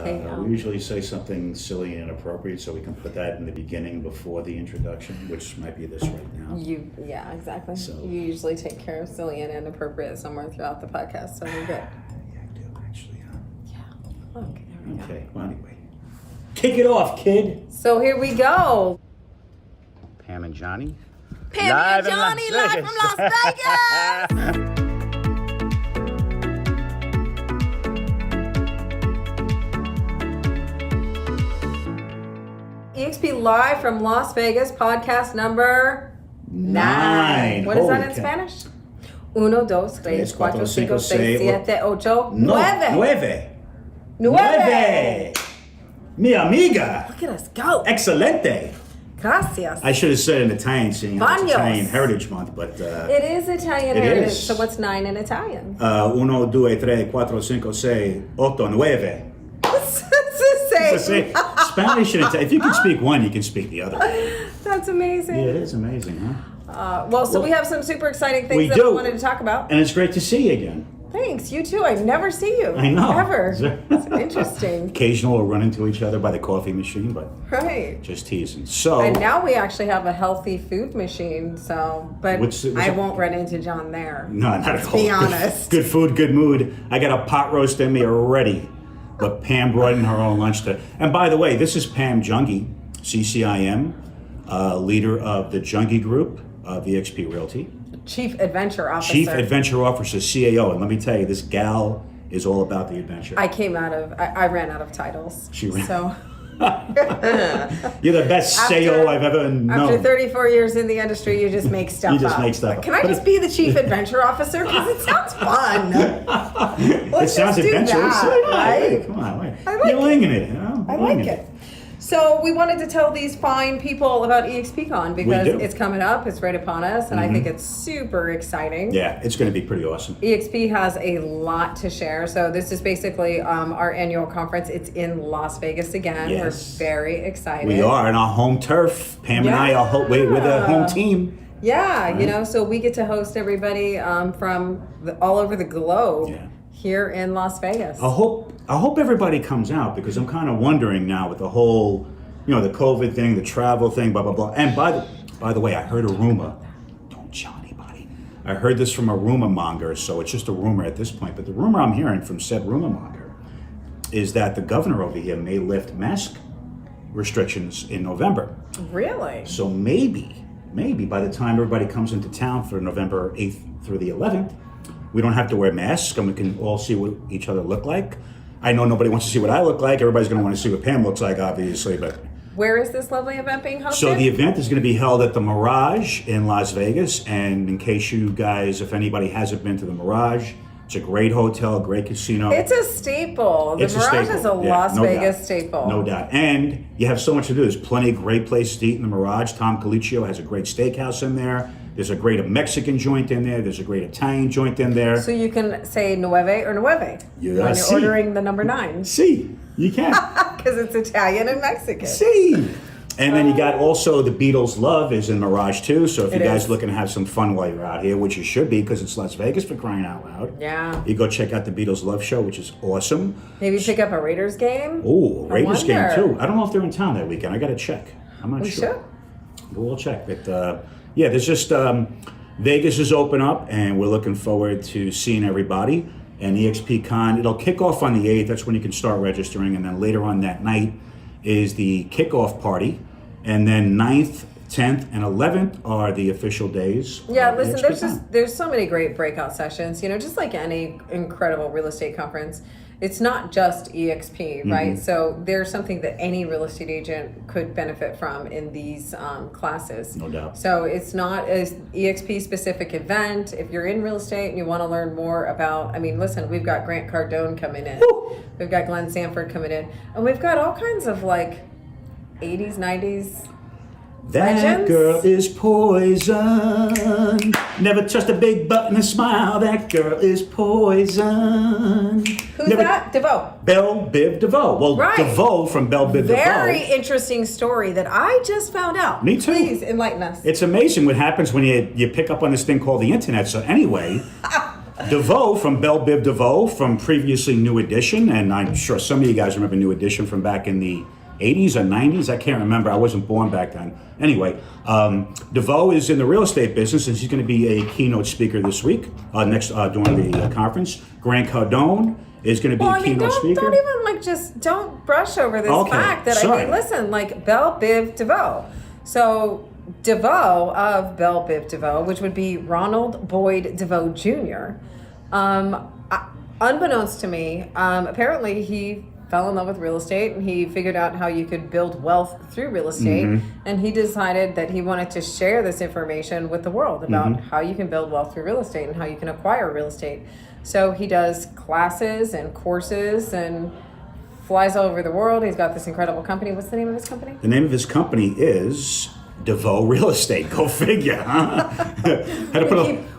We usually say something silly and inappropriate, so we can put that in the beginning before the introduction, which might be this right now. Yeah, exactly. So, you usually take care of silly and inappropriate somewhere throughout the podcast, so we're good. Yeah, I do actually. Yeah. Look, there we go. Okay. Well, anyway, kick it off, kid. So here we go. Pam and Johnny. Pam and Johnny live from Las Vegas. eXp live from Las Vegas, podcast number 9. What is that in Spanish? 1, 2, 3, 4, 5, 6, 7, 8, 9. 9. Mi amiga. Look at us go. Excelente. Gracias. I should have said in Italian, seeing it's Baños. Italian Heritage Month, but... It is Italian it heritage. is. So what's 9 in Italian? 1, 2, 3, 4, 5, 6, 7, 8, 9. It's the same. Spanish and Italian. If you can speak one, you can speak the other. That's amazing. Yeah, it is amazing, huh? Well, we have some super exciting things we that do. we wanted to talk about. And it's great to see you again. Thanks. You too. I never see you. I know. Ever. It's interesting. Occasionally we'll run into each other by the coffee machine, but Right. just teasing. So, And now we actually have a healthy food machine, but I won't run into John there. no, not at all. Be honest. Good food, good mood. I got a pot roast in me already. But Pam brought in her own lunch to. And by the way, this is Pam Jungi, CCIM, leader of the Jungi Group of eXp Realty. Chief Adventure Officer. Chief Adventure Officer, CAO. And let me tell you, this gal is all about the adventure. I ran out of titles. She ran. So You're the best CEO I've ever known. after 34 years in the industry, you just make stuff up. You just make stuff up. Can I just be the Chief Adventure Officer? Because it sounds fun. It sounds adventurous. That, right? Hey, come on, wait. I like You're winging it. You know? I like it. So we wanted to tell these fine people about eXpCon because it's coming up, it's right upon us, and I think it's super exciting. Yeah, it's going to be pretty awesome. eXp has a lot to share. So this is basically our annual conference. It's in Las Vegas again. Yes. We're very excited. We are in our home turf. Pam and I are we're the home team. Yeah, right. So we get to host everybody from all over the globe here in Las Vegas. I hope everybody comes out because I'm kind of wondering now with the whole, the COVID thing, the travel thing, blah, blah, blah. And by the way, I heard a rumor. Don't tell anybody. I heard this from a rumor monger, so it's just a rumor at this point. But the rumor I'm hearing from said rumor monger is that the governor over here may lift mask restrictions in November. Really? So maybe by the time everybody comes into town for November 8th through the 11th, we don't have to wear masks and we can all see what each other look like. I know nobody wants to see what I look like. Everybody's going to want to see what Pam looks like, obviously. But where is this lovely event being hosted? So the event is going to be held at the Mirage in Las Vegas. And in case you guys, if anybody hasn't been to the Mirage, it's a great hotel, great casino. It's a staple. The Mirage is a Las Vegas staple. No doubt. And you have so much to do. There's plenty of great places to eat in the Mirage. Tom Colicchio has a great steakhouse in there. There's a great Mexican joint in there. There's a great Italian joint in there. So you can say nueve or nueve when you're ordering the number 9. See, you can. Because it's Italian and Mexican. See. And then you got also the Beatles Love is in Mirage too. So if you guys are looking to have some fun while you're out here, which you should be because it's Las Vegas for crying out loud. Yeah. You go check out the Beatles Love show, which is awesome. Maybe pick up a Raiders game. Oh, Raiders game too. I don't know if they're in town that weekend. I got to check. I'm not sure. We'll check. But there's just Vegas is open up and we're looking forward to seeing everybody. And eXpCon, it'll kick off on the 8th. That's when you can start registering. And then later on that night is the kickoff party. And then 9th, 10th, and 11th are the official days. Yeah, listen, there's so many great breakout sessions. Just like any incredible real estate conference, it's not just eXp, right? So there's something that any real estate agent could benefit from in these classes. No doubt. So it's not an eXp specific event. If you're in real estate and you want to learn more about, listen, we've got Grant Cardone coming in. Woo! We've got Glenn Sanford coming in. And we've got all kinds of 80s, 90s That legends. Girl is poison. Never touched a big butt and a smile. That girl is poison. Who's that? DeVoe. Belle Biv DeVoe. Well, right. DeVoe from Belle Biv DeVoe. Very interesting story that I just found out. Me too. Please enlighten us. It's amazing what happens when you pick up on this thing called the internet. So anyway, DeVoe from Bell Biv DeVoe from previously New Edition, and I'm sure some of you guys remember New Edition from back in the 80s or 90s. I can't remember. I wasn't born back then. Anyway, DeVoe is in the real estate business, and he's going to be a keynote speaker this week, during the conference. Grant Cardone is going to be a keynote speaker. Don't even don't brush over this fact that listen, Bell Biv DeVoe. So DeVoe of Bell Biv DeVoe, which would be Ronald Boyd DeVoe Jr. Unbeknownst to me, apparently he fell in love with real estate and he figured out how you could build wealth through real estate, and he decided that he wanted to share this information with the world about how you can build wealth through real estate and how you can acquire real estate. So he does classes and courses and flies all over the world. He's got this incredible company. What's the name of his company? The name of his company is DeVoe Real Estate. Go figure, huh?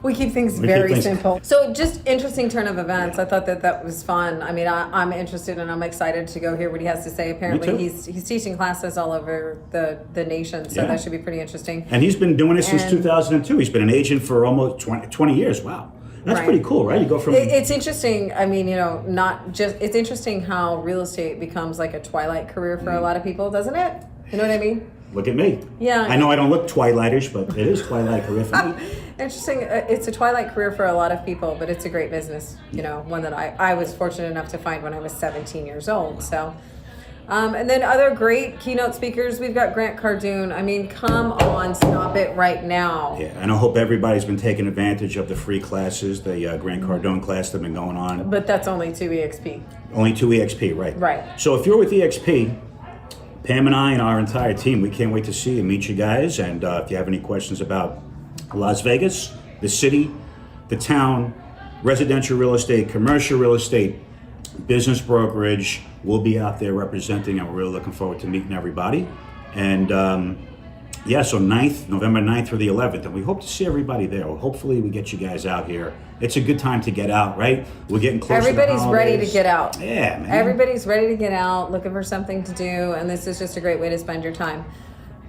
We keep things very simple. So just interesting turn of events. I thought that was fun. I mean, I'm interested and I'm excited to go hear what he has to say. Apparently he's teaching classes all over the nation, so that should be pretty interesting. And he's been doing it since 2002. He's been an agent for almost 20 years. Wow. That's pretty cool, right? You go from... It's interesting. I mean, it's interesting how real estate becomes like a twilight career for a lot of people, doesn't it? You know what I mean? Look at me. Yeah. I know I don't look twilightish, but it is twilight career for me. Interesting. It's a twilight career for a lot of people, but it's a great business. One that I was fortunate enough to find when I was 17 years old. So, and then other great keynote speakers. We've got Grant Cardone. I mean, come on, stop it right now. Yeah, and I hope everybody's been taking advantage of the free classes, the Grant Cardone class that have been going on. But that's only 2 eXp. Only 2 eXp, right? Right. So if you're with eXp, Pam and I and our entire team, we can't wait to see and meet you guys. And if you have any questions about Las Vegas, the city, the town, residential real estate, commercial real estate, business brokerage, we'll be out there representing, and we're really looking forward to meeting everybody. And so November 9th through the 11th, and we hope to see everybody there. Well, hopefully we get you guys out here. It's a good time to get out, right? We're getting close to the holidays. Everybody's ready to get out. Yeah, man. Everybody's ready to get out, looking for something to do, and this is just a great way to spend your time.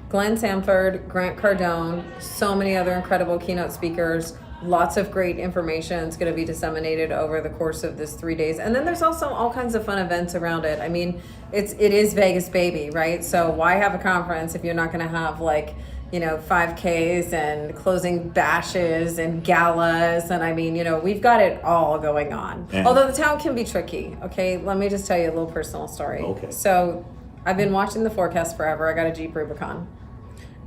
Glenn Sanford, Grant Cardone, so many other incredible keynote speakers. Lots of great information is going to be disseminated over the course of this 3 days. And then there's also all kinds of fun events around it. I mean, it is Vegas, baby, right? So why have a conference if you're not going to have 5Ks and closing bashes and galas? And I mean, we've got it all going on. And although the town can be tricky, okay? Let me just tell you a little personal story. Okay. So I've been watching the forecast forever. I got a Jeep Rubicon.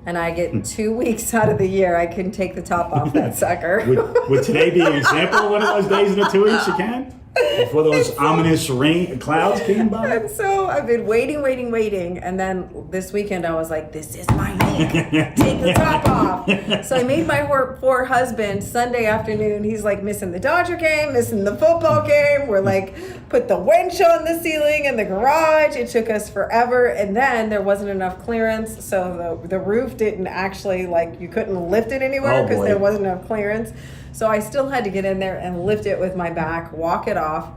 And I get 2 weeks out of the year, I can take the top off that sucker. Would today be an example of one of those days in the 2 weeks you can? Before those ominous rain clouds came by? And so I've been waiting. And then this weekend I was like, this is my week. Take the top off. So I made my poor husband Sunday afternoon. He's like missing the Dodger game, missing the football game. We're like, put the winch on the ceiling in the garage. It took us forever. And then there wasn't enough clearance. So the roof didn't actually, you couldn't lift it anywhere because there wasn't enough clearance. So I still had to get in there and lift it with my back, walk it off.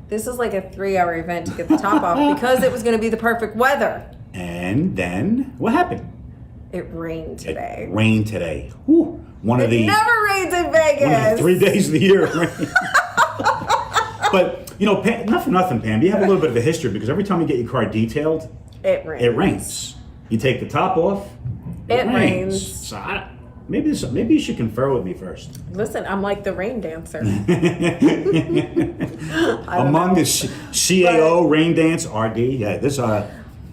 This is like a 3-hour event to get the top off because it was going to be the perfect weather. And then what happened? It rained today. It rained today. Whew. It never rains in Vegas. One of the 3 days of the year it rains. But, Pam, not for nothing, Pam. You have a little bit of a history because every time you get your car detailed, it rains. It rains. You take the top off, it rains. So maybe you should confer with me first. Listen, I'm like the rain dancer. Among the CAO, rain dance, RD, yeah, this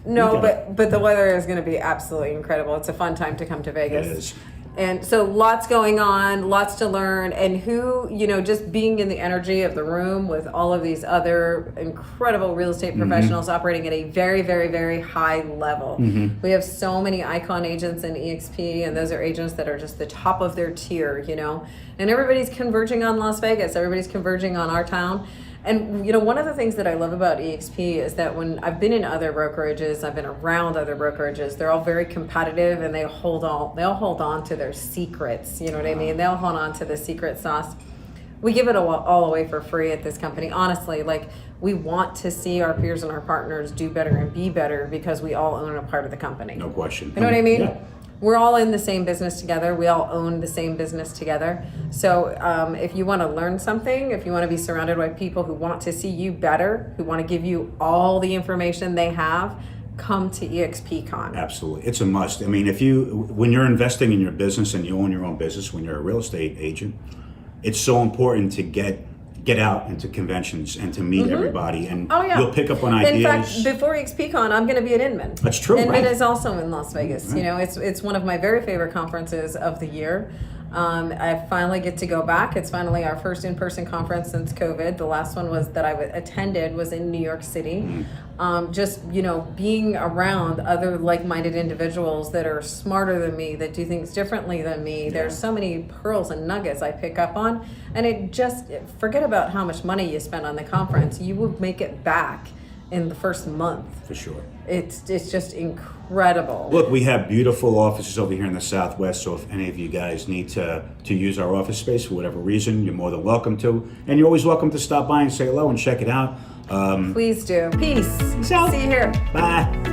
No, but the weather is going to be absolutely incredible. It's a fun time to come to Vegas. It is. And so lots going on, lots to learn, and just being in the energy of the room with all of these other incredible real estate professionals operating at a very, very, very high level. We have so many icon agents in eXp, and those are agents that are just the top of their tier, and everybody's converging on Las Vegas. Everybody's converging on our town. And, one of the things that I love about eXp is that when I've been in other brokerages, I've been around other brokerages, they're all very competitive and they'll hold on to their secrets. You know what I mean? They'll hold on to the secret sauce. We give it all away for free at this company. Honestly, we want to see our peers and our partners do better and be better because we all own a part of the company. No question. You know what I mean? Yeah. we're all in the same business together. We all own the same business together. So if you want to learn something, if you want to be surrounded by people who want to see you better, who want to give you all the information they have, come to eXpCon. Absolutely. It's a must. I mean, when you're investing in your business and you own your own business, when you're a real estate agent, it's so important to get out into conventions and to meet everybody, and you'll pick up on ideas. In fact, before eXpCon, I'm going to be at Inman. That's true. Inman is also in Las Vegas. Right. You know, it's one of my very favorite conferences of the year. I finally get to go back. It's finally our first in-person conference since COVID. The last one that I attended was in New York City. Just, you know, being around other like-minded individuals that are smarter than me, that do things differently than me. Yeah. There's so many pearls and nuggets I pick up on. And forget about how much money you spend on the conference. You will make it back in the first month. For sure. It's just incredible. Look, we have beautiful offices over here in the Southwest, so if any of you guys need to use our office space for whatever reason, you're more than welcome to. And you're always welcome to stop by and say hello and check it out. Please do. Peace. Peace out. See you here. Bye.